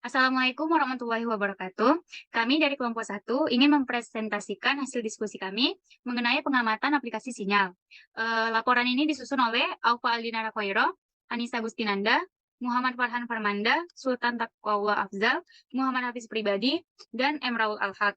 Assalamualaikum warahmatullahi wabarakatuh. Kami dari kelompok 1 ingin mempresentasikan hasil diskusi kami mengenai pengamatan aplikasi sinyal. Laporan ini disusun oleh Aufa Aldinara Khairo, Anissa Agustinanda, Muhammad Farhan Farmanda, Sultan Taqwa Afzal, Muhammad Hafiz Pribadi, dan Emraul Alhaq.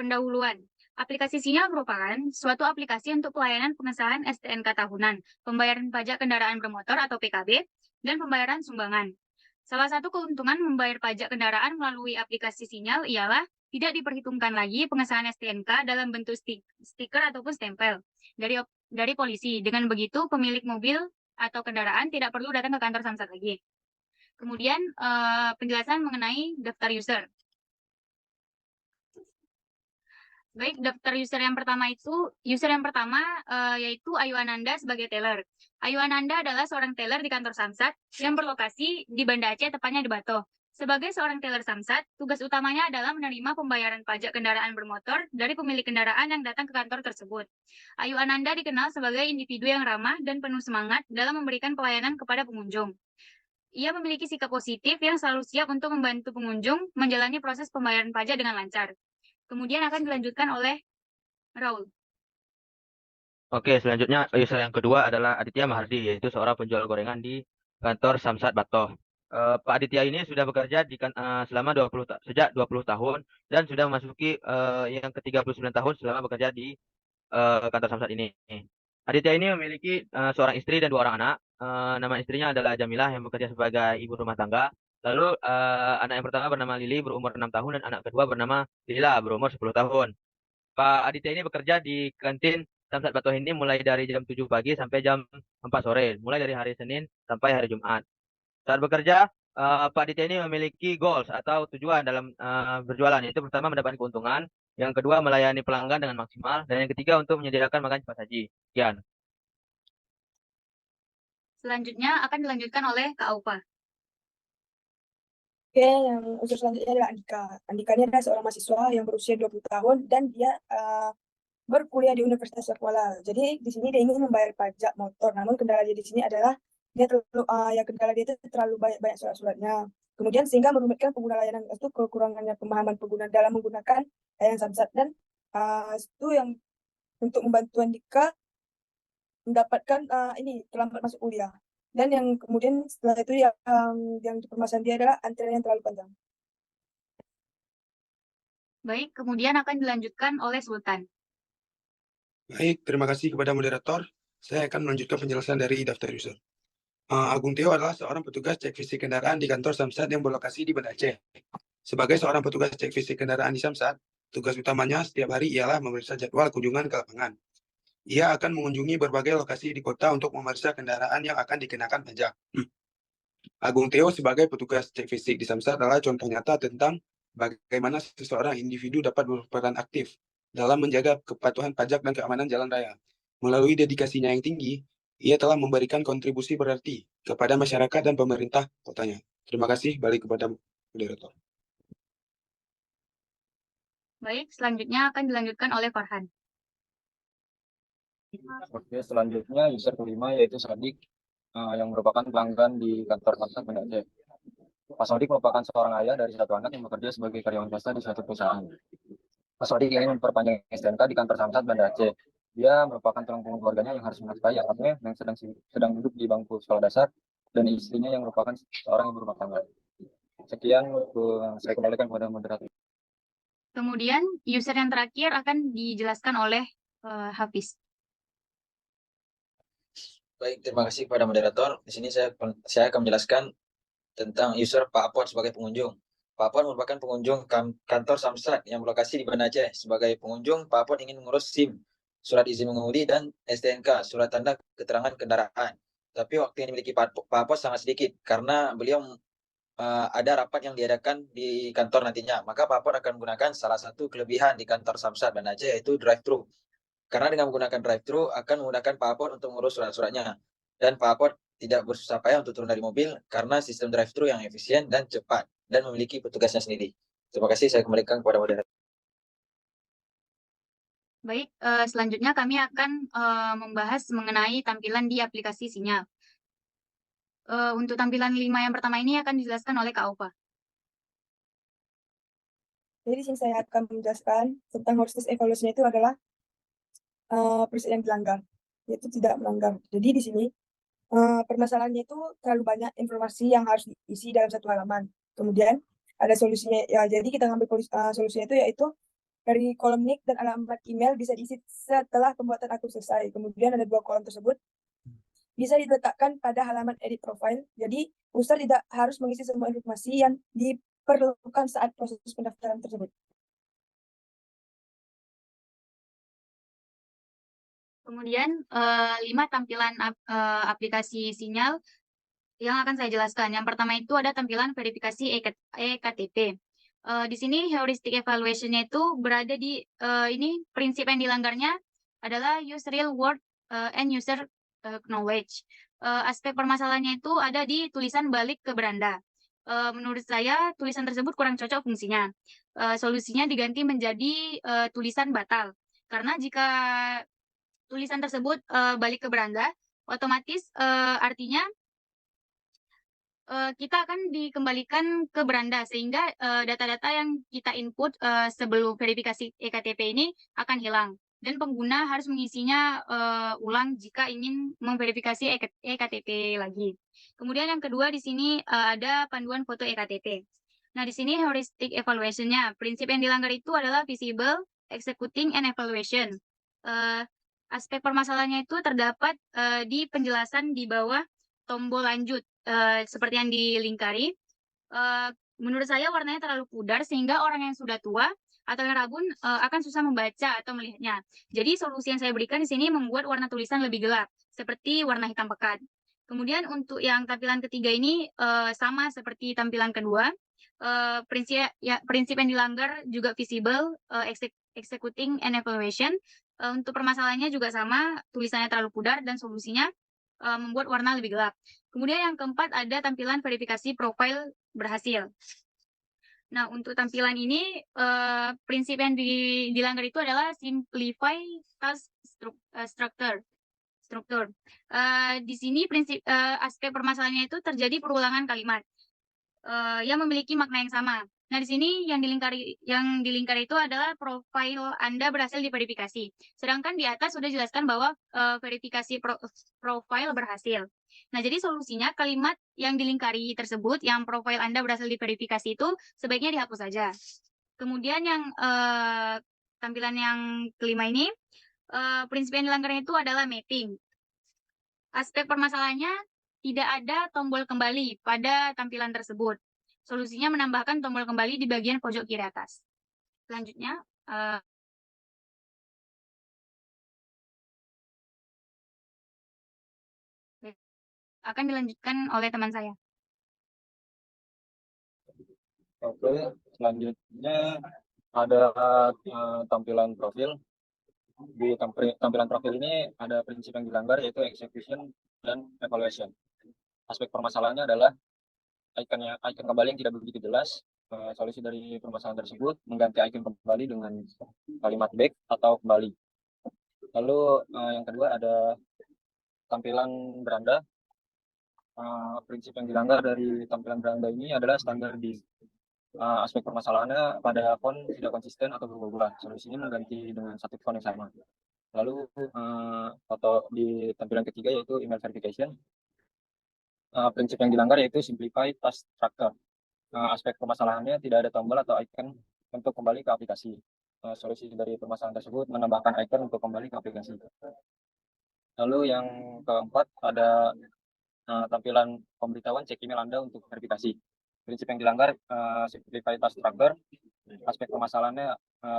Pendahuluan. Aplikasi sinyal merupakan suatu aplikasi untuk pelayanan pengesahan STNK tahunan, pembayaran pajak kendaraan bermotor atau PKB, dan pembayaran sumbangan. Salah satu keuntungan membayar pajak kendaraan melalui aplikasi sinyal ialah tidak diperhitungkan lagi pengesahan STNK dalam bentuk stiker ataupun stempel dari polisi. Dengan begitu, pemilik mobil atau kendaraan tidak perlu datang ke kantor Samsat lagi. Kemudian penjelasan mengenai daftar user. Baik, daftar user yang pertama yaitu Ayu Ananda sebagai teller. Ayu Ananda adalah seorang teller di kantor Samsat yang berlokasi di Banda Aceh, tepatnya di Batoh. Sebagai seorang teller Samsat, tugas utamanya adalah menerima pembayaran pajak kendaraan bermotor dari pemilik kendaraan yang datang ke kantor tersebut. Ayu Ananda dikenal sebagai individu yang ramah dan penuh semangat dalam memberikan pelayanan kepada pengunjung. Ia memiliki sikap positif yang selalu siap untuk membantu pengunjung menjalani proses pembayaran pajak dengan lancar. Kemudian akan dilanjutkan oleh Raul. Oke, selanjutnya user yang kedua adalah Aditya Mahardi, yaitu seorang penjual gorengan di kantor Samsat Batoh. Pak Aditya ini sudah bekerja selama sejak 20 tahun dan sudah memasuki yang ke-39 tahun selama bekerja di kantor Samsat ini. Aditya ini memiliki seorang istri dan dua orang anak. Nama istrinya adalah Jamilah yang bekerja sebagai ibu rumah tangga. Lalu anak yang pertama bernama Lili berumur 6 tahun dan anak kedua bernama Lila berumur 10 tahun. Pak Aditya ini bekerja di kantin Samsat Batoh ini mulai dari jam 7 pagi sampai jam 4 sore, mulai dari hari Senin sampai hari Jumat. Saat bekerja, Pak Aditya ini memiliki goals atau tujuan dalam berjualan, yaitu pertama mendapatkan keuntungan, yang kedua melayani pelanggan dengan maksimal, dan yang ketiga untuk menyediakan makan cepat saji. Sekian. Selanjutnya akan dilanjutkan oleh Kak Aupa. Oke, yang unsur selanjutnya adalah Andika. Andika ini adalah seorang mahasiswa yang berusia 20 tahun dan dia berkuliah di Universitas Kuala. Jadi di sini dia ingin membayar pajak motor, namun kendala dia di sini adalah kendala dia itu terlalu banyak surat-suratnya. Kemudian sehingga merumitkan pengguna layanan itu kekurangannya pemahaman pengguna dalam menggunakan layanan Samsat dan itu yang untuk membantu Andika mendapatkan ini terlambat masuk kuliah. Dan yang kemudian setelah itu yang dipermasalahan dia adalah antrian yang terlalu panjang. Baik, kemudian akan dilanjutkan oleh Sultan. Baik, terima kasih kepada moderator. Saya akan melanjutkan penjelasan dari daftar user. Agung Tio adalah seorang petugas cek fisik kendaraan di kantor Samsat yang berlokasi di Banda Aceh. Sebagai seorang petugas cek fisik kendaraan di Samsat, tugas utamanya setiap hari ialah memeriksa jadwal kunjungan ke lapangan. Ia akan mengunjungi berbagai lokasi di kota untuk memeriksa kendaraan yang akan dikenakan pajak. Agung Teo sebagai petugas cek fisik di Samsat adalah contoh nyata tentang bagaimana seseorang individu dapat berperan aktif dalam menjaga kepatuhan pajak dan keamanan jalan raya. Melalui dedikasinya yang tinggi, ia telah memberikan kontribusi berarti kepada masyarakat dan pemerintah kotanya. Terima kasih, balik kepada moderator. Baik, selanjutnya akan dilanjutkan oleh Farhan. Oke, selanjutnya user kelima yaitu Sadik yang merupakan pelanggan di kantor Samsat Banda Aceh. Pak Sodik merupakan seorang ayah dari satu anak yang bekerja sebagai karyawan swasta di suatu perusahaan. Pak Sodik ingin memperpanjang STNK di kantor Samsat Banda Aceh. Dia merupakan tulang punggung keluarganya yang harus menafkahi anaknya yang sedang duduk di bangku sekolah dasar dan istrinya yang merupakan seorang ibu rumah tangga. Sekian saya kembalikan kepada moderator. Kemudian user yang terakhir akan dijelaskan oleh Hafiz. Baik, terima kasih kepada moderator. Di sini saya akan menjelaskan tentang user Pak Apot sebagai pengunjung. Pak Apot merupakan pengunjung kantor Samsat yang berlokasi di Banda Aceh. Sebagai pengunjung, Pak Apot ingin mengurus SIM, surat izin mengemudi, dan STNK, surat tanda keterangan kendaraan. Tapi waktu yang dimiliki Pak Apot sangat sedikit karena beliau ada rapat yang diadakan di kantor nantinya. Maka Pak Apot akan menggunakan salah satu kelebihan di kantor Samsat Banda Aceh yaitu drive-thru. Karena dengan menggunakan drive-thru akan memudahkan Pak Apot untuk mengurus surat-suratnya. Dan Pak Apot tidak bersusah payah untuk turun dari mobil karena sistem drive-thru yang efisien dan cepat dan memiliki petugasnya sendiri. Terima kasih, saya kembalikan kepada moderator. Baik, selanjutnya kami akan membahas mengenai tampilan di aplikasi sinyal. Untuk tampilan 5 yang pertama ini akan dijelaskan oleh Kak Opa. Jadi di sini saya akan menjelaskan tentang holistic evaluation itu adalah prinsip yang dilanggar, yaitu tidak melanggar. Jadi di sini permasalahannya itu terlalu banyak informasi yang harus diisi dalam satu halaman. Kemudian ada solusinya ya. Jadi kita ngambil solusinya itu yaitu dari kolom nick dan alamat email bisa diisi setelah pembuatan akun selesai. Kemudian ada 2 kolom tersebut bisa diletakkan pada halaman edit profile. Jadi user tidak harus mengisi semua informasi yang diperlukan saat proses pendaftaran tersebut. Kemudian 5 tampilan aplikasi sinyal yang akan saya jelaskan. Yang pertama itu ada tampilan verifikasi eKTP. Di sini heuristic evaluation-nya itu berada di ini prinsip yang dilanggarnya adalah use real world and user knowledge. Aspek permasalahannya itu ada di tulisan balik ke beranda. Menurut saya tulisan tersebut kurang cocok fungsinya. Solusinya diganti menjadi tulisan batal. Karena jika tulisan tersebut balik ke beranda, otomatis artinya kita akan dikembalikan ke beranda sehingga data-data yang kita input sebelum verifikasi eKTP ini akan hilang dan pengguna harus mengisinya ulang jika ingin memverifikasi eKTP lagi. Kemudian yang kedua di sini ada panduan foto eKTP. Nah, di sini heuristic evaluation-nya, prinsip yang dilanggar itu adalah visible, executing, and evaluation. Aspek permasalahannya itu terdapat di penjelasan di bawah tombol lanjut. Seperti yang dilingkari, menurut saya warnanya terlalu pudar sehingga orang yang sudah tua atau yang rabun akan susah membaca atau melihatnya. Jadi solusi yang saya berikan di sini membuat warna tulisan lebih gelap, seperti warna hitam pekat. Kemudian untuk yang tampilan ketiga ini sama seperti tampilan kedua. Prinsip yang dilanggar juga visible, executing, and evaluation. Untuk permasalahannya juga sama, tulisannya terlalu pudar dan solusinya membuat warna lebih gelap. Kemudian yang keempat ada tampilan verifikasi profil berhasil. Nah, untuk tampilan ini prinsip yang dilanggar itu adalah simplify task structure. Di sini prinsip aspek permasalahannya itu terjadi perulangan kalimat yang memiliki makna yang sama. Nah, di sini yang dilingkari itu adalah profil Anda berhasil diverifikasi. Sedangkan di atas sudah jelaskan bahwa verifikasi profil berhasil. Nah, jadi solusinya kalimat yang dilingkari tersebut, yang profil Anda berhasil diverifikasi itu sebaiknya dihapus saja. Kemudian yang tampilan yang kelima ini, prinsip yang dilanggarnya itu adalah mapping. Aspek permasalahannya tidak ada tombol kembali pada tampilan tersebut. Solusinya menambahkan tombol kembali di bagian pojok kiri atas. Selanjutnya, akan dilanjutkan oleh teman saya. Oke, selanjutnya ada tampilan profil. Di tampilan profil ini ada prinsip yang dilanggar yaitu execution dan evaluation. Aspek permasalahannya adalah icon kembali yang tidak begitu jelas. Solusi dari permasalahan tersebut mengganti icon kembali dengan kalimat back atau kembali. Lalu yang kedua ada tampilan beranda. Prinsip yang dilanggar dari tampilan beranda ini adalah standar di aspek permasalahannya pada font tidak konsisten atau berubah-ubah. Solusinya mengganti dengan satu font yang sama. Lalu atau di tampilan ketiga yaitu email verification. Prinsip yang dilanggar yaitu simplify task structure. Aspek permasalahannya tidak ada tombol atau icon untuk kembali ke aplikasi. Solusi dari permasalahan tersebut menambahkan icon untuk kembali ke aplikasi. Lalu yang keempat ada tampilan pemberitahuan cek email Anda untuk verifikasi. Prinsip yang dilanggar simplify task structure. Aspek permasalahannya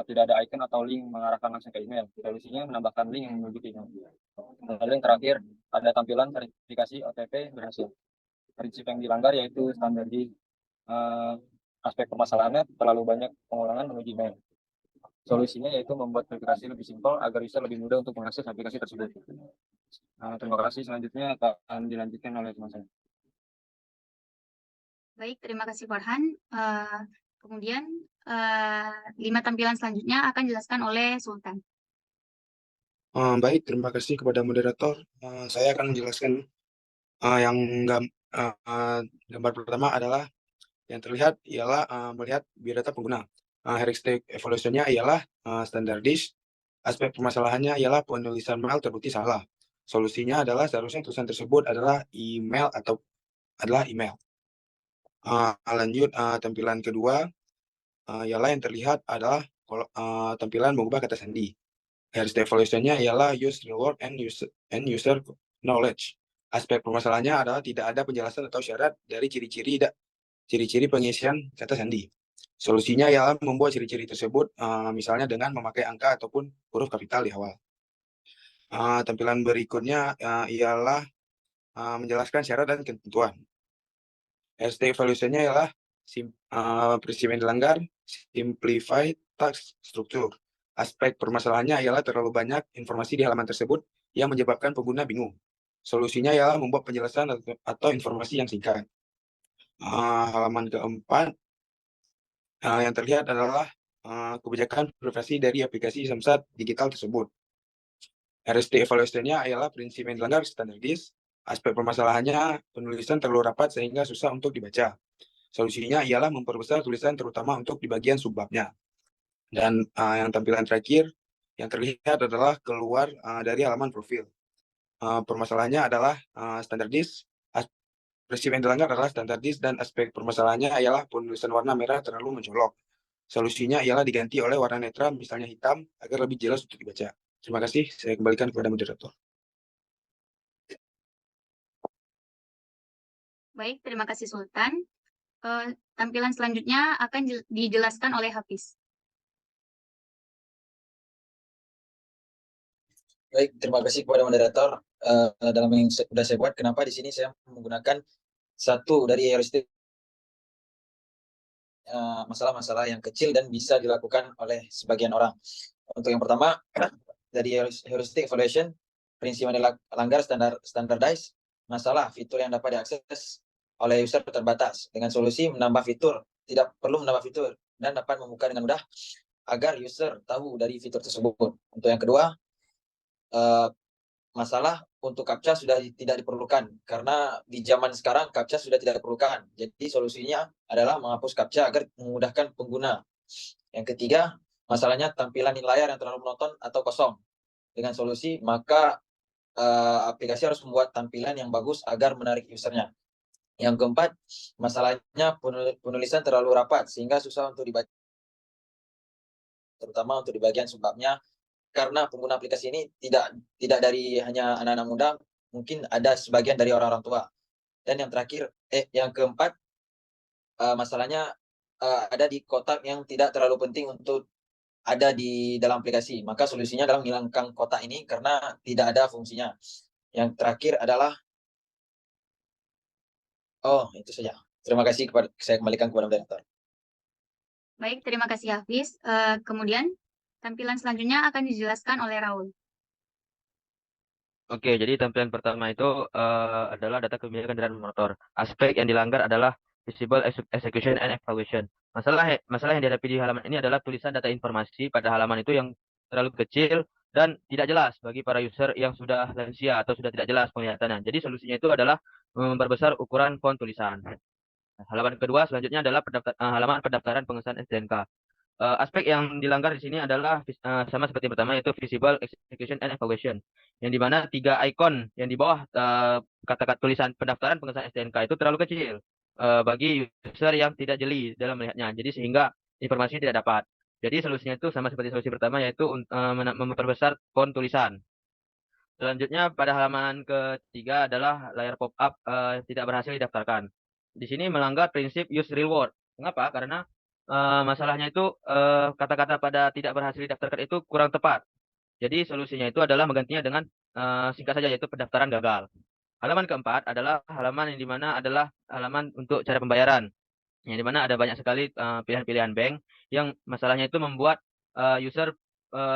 tidak ada icon atau link mengarahkan langsung ke email. Solusinya menambahkan link yang menuju ke email. Lalu yang terakhir ada tampilan verifikasi OTP berhasil. Prinsip yang dilanggar yaitu standar di aspek permasalahannya terlalu banyak pengulangan menuju email. Solusinya yaitu membuat verifikasi lebih simpel agar user lebih mudah untuk mengakses aplikasi tersebut. Terima kasih. Selanjutnya akan dilanjutkan oleh teman saya. Baik, terima kasih Farhan. Kemudian 5 tampilan selanjutnya akan dijelaskan oleh Sultan. Baik, terima kasih kepada moderator. Saya akan menjelaskan yang Gambar pertama adalah yang terlihat ialah melihat biodata pengguna. Heuristic evaluation-nya ialah standar disk. Aspek permasalahannya ialah penulisan mail terbukti salah. Solusinya adalah seharusnya tulisan tersebut adalah email atau adalah email. Lanjut, tampilan kedua ialah yang terlihat adalah tampilan mengubah kata sandi. Heuristic evaluation-nya ialah use reward and user knowledge. Aspek permasalahannya adalah tidak ada penjelasan atau syarat dari ciri-ciri pengisian kata sandi. Solusinya ialah membuat ciri-ciri tersebut misalnya dengan memakai angka ataupun huruf kapital di awal. Tampilan berikutnya ialah menjelaskan syarat dan ketentuan. ST evaluation-nya ialah prinsip yang dilanggar, simplified task structure. Aspek permasalahannya ialah terlalu banyak informasi di halaman tersebut yang menyebabkan pengguna bingung. Solusinya ialah membuat penjelasan atau informasi yang singkat. Halaman keempat, yang terlihat adalah kebijakan privasi dari aplikasi Samsat digital tersebut. RST evaluation-nya ialah prinsip yang dilanggar standar disk. Aspek permasalahannya penulisan terlalu rapat sehingga susah untuk dibaca. Solusinya ialah memperbesar tulisan terutama untuk di bagian subbabnya. Dan yang tampilan terakhir yang terlihat adalah keluar dari halaman profil. Permasalahannya adalah standar disk. Prinsip yang dilanggar adalah standar disk dan aspek permasalahannya ialah penulisan warna merah terlalu mencolok. Solusinya ialah diganti oleh warna netral, misalnya hitam, agar lebih jelas untuk dibaca. Terima kasih, saya kembalikan kepada moderator. Baik, terima kasih Sultan. Tampilan selanjutnya akan dijelaskan oleh Hafiz. Baik, terima kasih kepada moderator. Dalam yang sudah saya buat, kenapa di sini saya menggunakan satu dari heuristik masalah-masalah yang kecil dan bisa dilakukan oleh sebagian orang. Untuk yang pertama, dari heuristic evaluation, prinsip yang dilanggar standardized, masalah fitur yang dapat diakses oleh user terbatas. Dengan solusi menambah fitur, tidak perlu menambah fitur, dan dapat membuka dengan mudah agar user tahu dari fitur tersebut. Untuk yang kedua, masalah untuk CAPTCHA sudah tidak diperlukan karena di zaman sekarang CAPTCHA sudah tidak diperlukan. Jadi solusinya adalah menghapus CAPTCHA agar memudahkan pengguna. Yang ketiga, masalahnya tampilan di layar yang terlalu monoton atau kosong. Dengan solusi, maka aplikasi harus membuat tampilan yang bagus agar menarik usernya. Yang keempat, masalahnya penulisan terlalu rapat sehingga susah untuk dibaca, terutama untuk di bagian subbabnya, karena pengguna aplikasi ini tidak dari hanya anak-anak muda, mungkin ada sebagian dari orang-orang tua. Dan yang terakhir, yang keempat, masalahnya ada di kotak yang tidak terlalu penting untuk ada di dalam aplikasi. Maka solusinya adalah menghilangkan kotak ini karena tidak ada fungsinya. Yang terakhir adalah, itu saja. Terima kasih, saya kembalikan kepada moderator. Baik, terima kasih Hafiz. Kemudian tampilan selanjutnya akan dijelaskan oleh Raul. Oke, jadi tampilan pertama itu adalah data kebijakan kendaraan bermotor. Aspek yang dilanggar adalah visible execution and evaluation. Masalah yang dihadapi di halaman ini adalah tulisan data informasi pada halaman itu yang terlalu kecil dan tidak jelas bagi para user yang sudah lansia atau sudah tidak jelas penglihatannya. Jadi solusinya itu adalah memperbesar ukuran font tulisan. Halaman kedua selanjutnya adalah halaman pendaftaran pengesahan STNK. Aspek yang dilanggar di sini adalah sama seperti yang pertama, yaitu visible execution and evaluation, yang dimana 3 ikon yang di bawah kata-kata tulisan pendaftaran pengesahan STNK itu terlalu kecil bagi user yang tidak jeli dalam melihatnya, jadi sehingga informasi tidak dapat. Jadi solusinya itu sama seperti solusi pertama, yaitu memperbesar font tulisan. Selanjutnya pada halaman ketiga adalah layar pop-up tidak berhasil didaftarkan. Di sini melanggar prinsip use reward. Mengapa? Karena masalahnya itu kata-kata pada tidak berhasil didaftarkan itu kurang tepat. Jadi solusinya itu adalah menggantinya dengan singkat saja, yaitu pendaftaran gagal. Halaman keempat adalah halaman yang dimana adalah halaman untuk cara pembayaran, yang dimana ada banyak sekali pilihan-pilihan bank yang masalahnya itu membuat user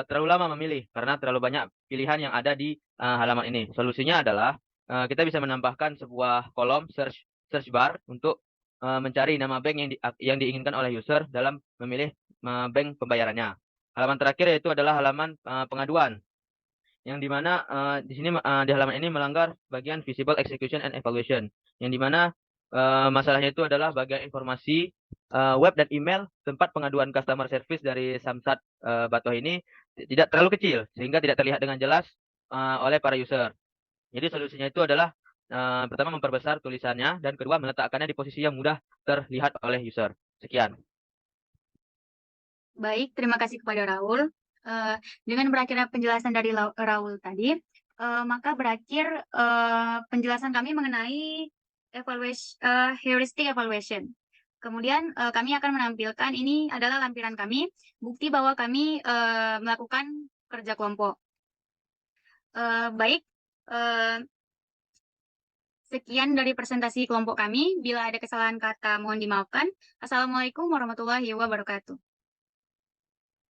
terlalu lama memilih karena terlalu banyak pilihan yang ada di halaman ini. Solusinya adalah kita bisa menambahkan sebuah kolom search bar untuk mencari nama bank yang diinginkan oleh user dalam memilih bank pembayarannya. Halaman terakhir yaitu adalah halaman pengaduan. yang dimana di sini di halaman ini melanggar bagian visible execution and evaluation, yang dimana masalahnya itu adalah bagian informasi web dan email tempat pengaduan customer service dari Samsat Batoh ini tidak terlalu kecil sehingga tidak terlihat dengan jelas oleh para user. Jadi solusinya itu adalah pertama memperbesar tulisannya dan kedua meletakkannya di posisi yang mudah terlihat oleh user. Sekian. Baik, terima kasih kepada Raul. Dengan berakhirnya penjelasan dari Raul tadi, maka berakhir penjelasan kami mengenai heuristic evaluation. Kemudian kami akan menampilkan, ini adalah lampiran kami, bukti bahwa kami melakukan kerja kelompok. Baik, sekian dari presentasi kelompok kami. Bila ada kesalahan kata, mohon dimaafkan. Assalamualaikum warahmatullahi wabarakatuh.